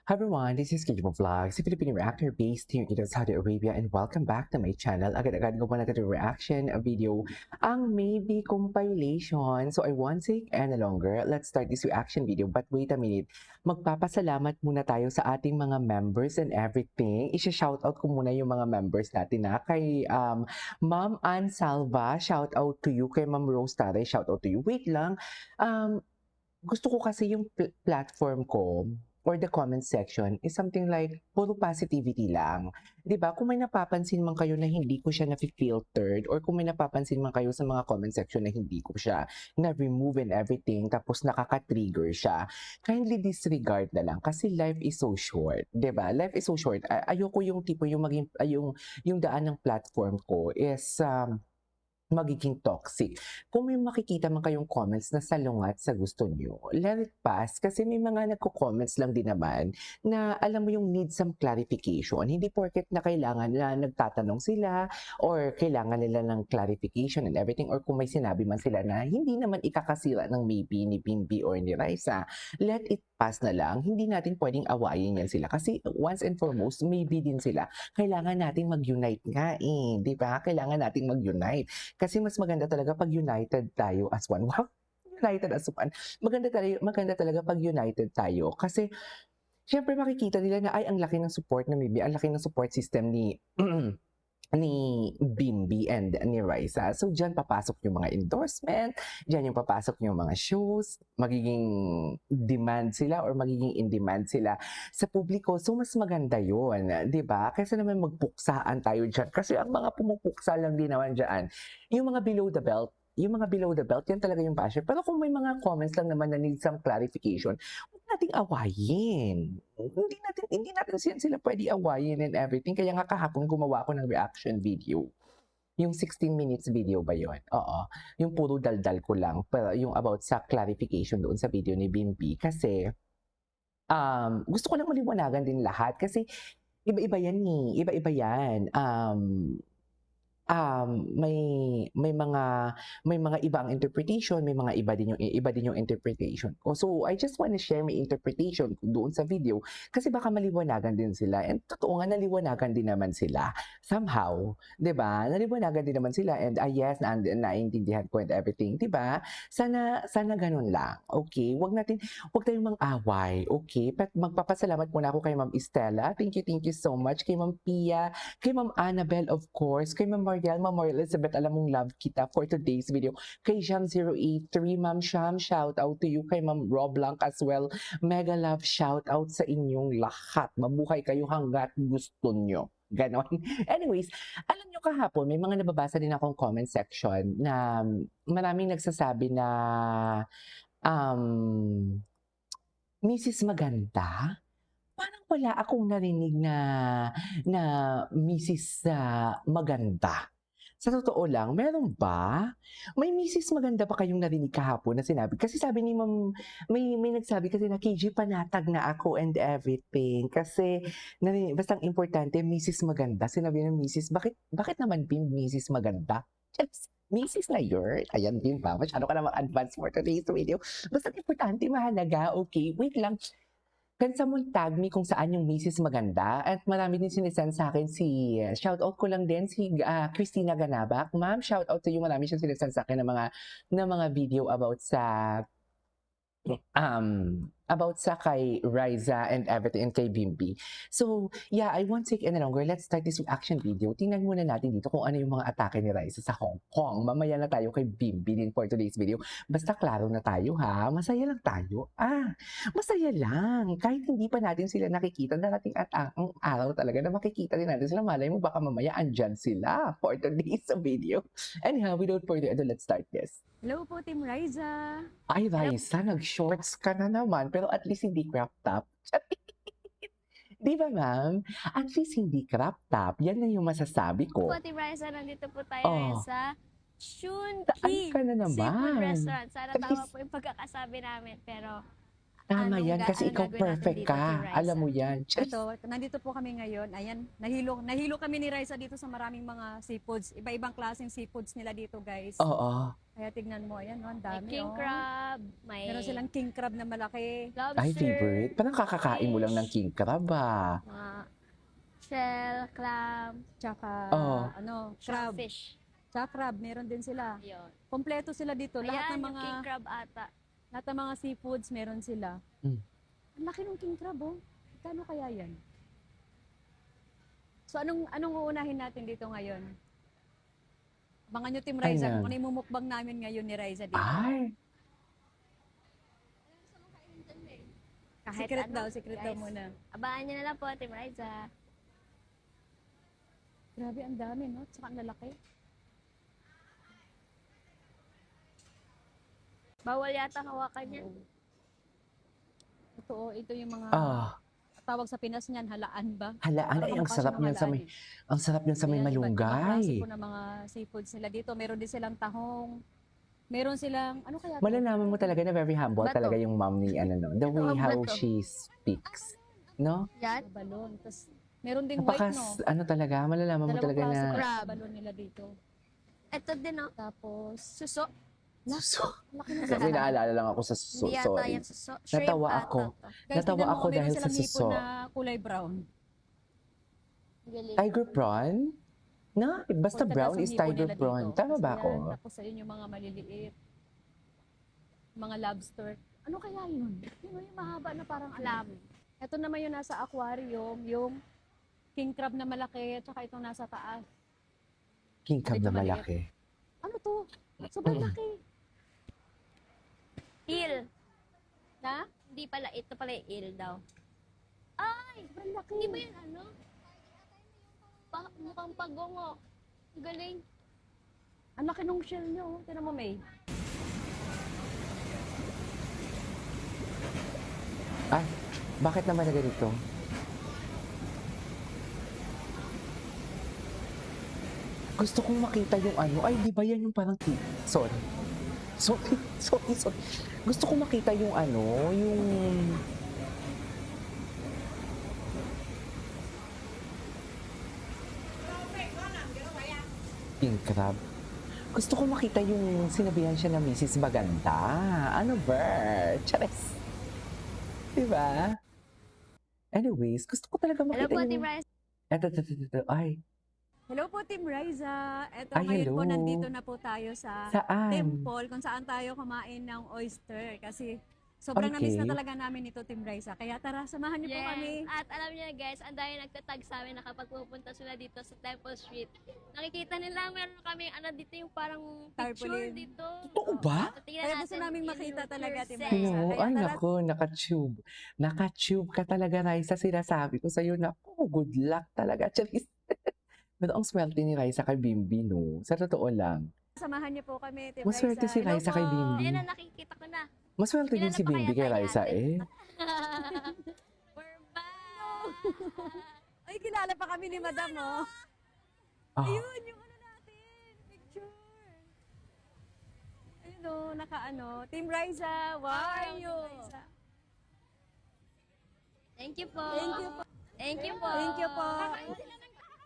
Hi everyone, this is Kiko Vlogs, a Filipino reactor based here in Saudi Arabia, and welcome back to my channel. Agad-agad ko pa natin yung reaction video, ang maybe compilation. So I won't take any longer. Let's start this reaction video. But wait a minute, magpapasalamat muna tayo sa ating mga members and everything. Isha-shoutout ko muna yung mga members natin kay Ma'am Ann Salva, shoutout to you. Kay Ma'am Rose Tare, shoutout to you. Wait lang, um, gusto ko kasi yung platform ko or the comment section is something like puro positivity lang. 'Di ba? Kung may napapansin man kayo na hindi ko siya na-filtered or kung may napapansin man kayo sa mga comment section na hindi ko siya na-remove and everything tapos nakaka-trigger siya, kindly disregard na lang kasi life is so short, 'di ba? Life is so short. Ayoko yung tipo yung maging yung daan ng platform ko is magiging toxic. Kung may makikita man kayong comments na salungat sa gusto nyo, let it pass. Kasi may mga nagko-comments lang din naman na alam mo yung need some clarification. Hindi porket na kailangan na nagtatanong sila or kailangan nila ng clarification and everything or kung may sinabi man sila na hindi naman ikakasira ng maybe ni Bimbi or ni Raisa, let it pass na lang. Hindi natin pwedeng awayin yan sila. Kasi once and foremost, maybe din sila. Kailangan nating mag-unite nga di ba? Kailangan nating mag-unite. Kasi mas maganda talaga pag united tayo as one. Wow, united as one. Maganda talaga pag united tayo. Kasi syempre makikita nila na ay ang laki ng support na maybe, ang laki ng support system ni ni Bimbi and ni Raisa. So, diyan papasok yung mga endorsement, diyan yung papasok yung mga shows, magiging demand sila or magiging in demand sila sa publiko. So, mas maganda yun, di ba? Kaysa naman magpuksaan tayo dyan. Kasi ang mga pumupuksa lang din naman dyan, yung mga below the belt, yan talaga yung passion. Pero kung may mga comments lang naman na need some clarification, huwag nating awayin. Hindi natin sila pwede awayin and everything. Kaya nga kahapon gumawa ako ng reaction video. Yung 16 minutes video ba yun? Oo. Yung puro daldal ko lang. Pero yung about sa clarification doon sa video ni Bimbi. Kasi gusto ko lang maliwanagan din lahat. Kasi iba-iba yan Iba-iba yan. May mga ibang interpretation, may mga iba din yung interpretation ko. So I just want to share my interpretation doon sa video kasi baka maliwanagan din sila. And totoo nga naliwanagan din naman sila somehow, 'di ba? Naliwanagan din naman sila and yes, naintindihan ko and everything, 'di ba? Sana ganun lang. Okay? Wag tayong mang-away, okay? But magpapasalamat muna ako kay Ma'am Estela. Thank you so much kay Ma'am Pia, kay Ma'am Annabelle of course, kay Ma'am Maria Elizabeth, alam mong love kita for today's video. Kay Jam083, Ma'am Sham, shout out to you. Kay Ma'am Rob Blanc as well, mega love shout out sa inyong lahat. Mabuhay kayo hanggat gusto nyo. Ganon. Anyways, alam nyo kahapon, may mga nababasa din akong comment section na maraming nagsasabi na Mrs. Maganda? Parang wala akong narinig na Mrs. Maganda. Sa totoo lang, meron ba? May Mrs. Maganda ba kayong narinig kahapon na sinabi? Kasi sabi ni Ma'am, may nagsabi kasi na KG panatag na ako and everything. Kasi basta ang importante, Mrs. Maganda. Sinabi ng Mrs. Bakit naman din Mrs. Maganda? Just Mrs. na yun. Ayan din ba? Masyado ka naman advance for today's video. Basta ang importante, mahalaga. Okay, wait lang. Kansa mong tag me kung saan yung Mrs. Maganda at marami din sinisend sa akin shoutout ko lang din si Christina Ganabak. Ma'am, shoutout to you. Marami siyang sinisend sa akin ng mga video about sa kay Riza and everything and kay Bimbi. So, yeah, I won't take any longer. Let's start this reaction video. Tingnan muna natin dito kung ano yung mga atake ni Riza sa Hong Kong. Mamaya na tayo kay Bimbi din for today's video. Basta klaro na tayo ha. Masaya lang tayo. Masaya lang. Kahit hindi pa natin sila nakikita, darating at ang araw talaga na makikita din natin sila. Malay mo baka mamaya andyan sila for today's video. Anyhow, without further ado, let's start this. Hello po, Team Riza. Ay, Raisa, nag-shorts ka na naman, pero at least hindi crop top. Di ba, ma'am? At least hindi crop top. Yan na yung masasabi ko. Po, Team Riza, nandito po tayo sa Saan Shunki ka na Seafood naman? Restaurant. Sana At tama least- po yung pagkakasabi namin, pero Tama yan, kasi anong ikaw gagawin natin perfect dito, Team ka. Raisa? Alam mo yan. Charis. Ito, nandito po kami ngayon. Ayan, nahilo kami ni Raisa dito sa maraming mga seafoods. Iba-ibang klaseng seafoods nila dito, guys. Oo. Kaya tignan mo, ayan, oh, ang May dami. king oh. crab, may Meron silang king crab na malaki. lobster, Ay, favorite. Parang kakakain mo lang ng king crab ah. mga shell, clam, Tsaka, Oo. crab. fish. Tsaka crab, meron din sila. Yun. Kompleto sila dito. Lahat Ayan, ng yung mga king crab ata. lahat ng mga seafoods meron sila. Mm. Ang laki ng king crab, oh. Kano kaya yan? So, anong uunahin natin dito ngayon? Abangan nyo, Team Raisa, Ayan. kung ano yung mumukbang namin ngayon ni Raisa dito. Ay, Kahit Secret ano, daw, secret daw guys. muna. Abangan nyo na lang po, Team Raisa. Grabe, ang dami, no? Tsaka ang lalaki. Bawal yata hawakan yan. Totoo, ito yung mga tawag sa Pinas niyan, halaan ba? halaan. Ay, ang Parang sarap pasok niyan sa halaan may, eh. ang sarap niyan sa may Ayan, iba't ibang klase malunggay. po ng mga seafoods nila dito. Meron din silang tahong. Meron silang, ano kaya? to? Malalaman mo talaga na very humble Bato. talaga yung mom ni ano no. The way Ang how bato. she speaks. No? Yan? Balon. Tapos, meron ding Napaka, white, no? ano talaga, malalaman mo Dalawang talaga klase na, po Crab. ng balon nila dito. Ito din, oh. Tapos, Suso. suso. laki na May naalala lang ako sa suso. Hindi yata Sorry. yan suso. Shrimp Natawa ata ako. to. Guys, Natawa tignan mo, ako meron dahil sa silang hipon suso. na kulay brown. Galing. Tiger prawn? No? Basta Kung brown tagas is ang hipon tiger nila prawn. dito. Tama Tapos ba ako? ayan, Tapos ayun yung mga maliliit. Mga lobster. Ano kaya yun? Yung mahaba na parang Clam. Ito naman yung nasa aquarium, yung king crab na malaki, at saka itong nasa taas. King crab na Medyo maliit. malaki. Ano to? Sobrang laki. Eel. Na? Hindi pala, ito pala yung eel daw. Sobrang laki. Hindi ba yan ano? Mukhang pagongo. Ang galing. Ang laki nung shell nyo. Tinan mo, May. Ay, bakit naman na ganito? Gusto kong makita yung ano. Ay, di ba yan yung parang... Sorry. Sorry. Gusto kong makita yung ano, yung... King crab. Gusto kong makita yung sinabihan siya na Mrs. Maganda. Ano ba? Charis. Diba? Anyways, gusto ko talaga Hello makita po, yung... Team Rice. Eto. Ay, Hello po, Team Riza. Ito, Ay, ngayon po, hello. nandito na po tayo sa saan? temple kung saan tayo kumain ng oyster. Kasi sobrang Okay. na-miss na talaga namin ito, Team Riza. Kaya tara, samahan niyo po kami. At alam niyo guys, ang dahil nagtatag sa amin na kapag pupunta sila dito sa Temple Street, nakikita nila meron kami ano dito yung parang picture Tarpaulin. dito. Totoo ba? So, tingnan Kaya gusto natin naming in makita talaga, Team yourself. Raisa. Tingnan mo, Kaya ay tara. nako, naka-tube. Naka-tube ka talaga, Raisa. Sinasabi ko sa'yo na, good luck talaga. Charis. Pero ang swerte ni Raisa kay Bimbi, no? Sa totoo lang. Samahan niyo po kami, Team Maswerte Raisa. si Raisa kay Bimbi. Ayan na, nakikita ko na. Maswerte din Ilan si na pa Bimbi kaya kay tayo Raisa, ate? eh. We're back! Ay, kilala pa kami ni Madam, oh. Ah, Ayun, yung ano natin, picture. Ayun, oh, naka-ano. Team Raisa, wow. are you? Team Raisa. Thank you po. Thank you po. Thank you po. Thank you po.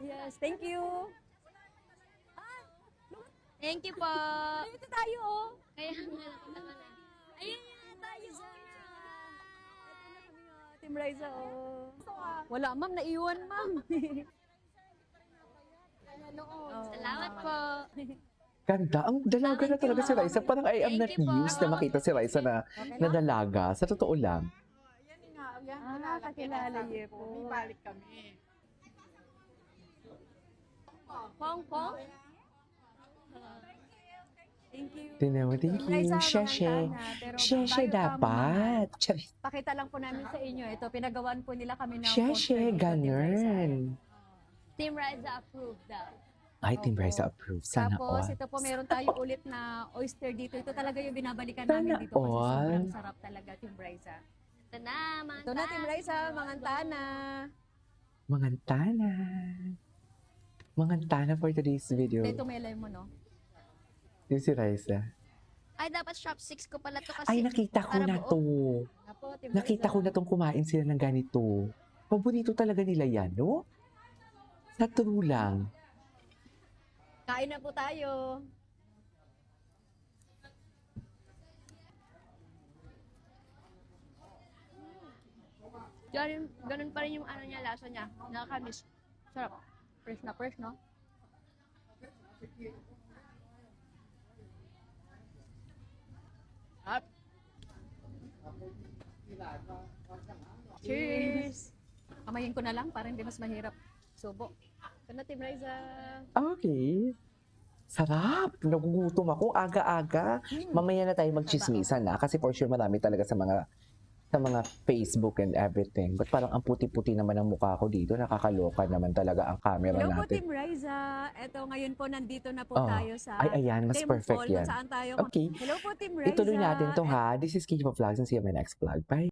Yes, thank you. Thank you po. Dito tayo, oh. Kaya nga nakita ko na. Ayun nga tayo. Team Raisa, oh. Wala, ma'am. Naiwan, ma'am. Salamat po. ganda. Ang dalaga na talaga si Raisa. Parang I am not Thank you po. used na makita si Raisa na, Okay na dalaga. Sa totoo lang. kakilala niyo po. Balik kami. Hong Kong? Thank you. Tingnan mo, thank Team Raisa, you. Sheshe. mga pero Sheshe bago pa dapat. Charis. Pakita lang po namin sa inyo. Ito, pinagawaan po nila kami ng Sheshe, poster dito, Team Raisa. ganun. Team Riza approved daw. Ay, Team Opo. Raisa approve. Sana Tapos, all. ito po, meron tayo ulit na oyster dito. Ito talaga yung binabalikan Sana namin dito kasi all. sobrang sarap talaga, Team Raisa. Ito na, mga Ito na, Team Raisa, Mangantana. Mangantana. Mangantana for today's video. Ito may lemon, no? Yung si Raisa. Ay, dapat shop 6 ko pala to kasi. Ay, nakita ko para na buo. to. Apo, Team Nakita Raisa. ko na tong kumain sila ng ganito. Paborito talaga nila yan, no? Sa true lang. Kain na po tayo. Ganun pa rin yung ano niya, lasa niya. Nakakamiss. Sarap. Fresh na fresh, no? Sarap. Cheers! Kamayin ko na lang para hindi mas mahirap. Subo. Ito na, Team Raisa. Okay. Sarap! Nagugutom ako aga-aga. Mamaya na tayo magchismisan na kasi for sure marami talaga sa mga Facebook and everything. But parang ang puti-puti naman ang mukha ko dito. Nakakaloka naman talaga ang camera Hello po, natin. Team Raisa. Ito, ngayon po nandito na po Oh. tayo sa Ay, ayan. Mas Temple, perfect kung yan. saan tayo. Okay. Hello po, Team Raisa. Ituloy natin to ha. This is Kiki Vlogs and see you in my next vlog. Bye!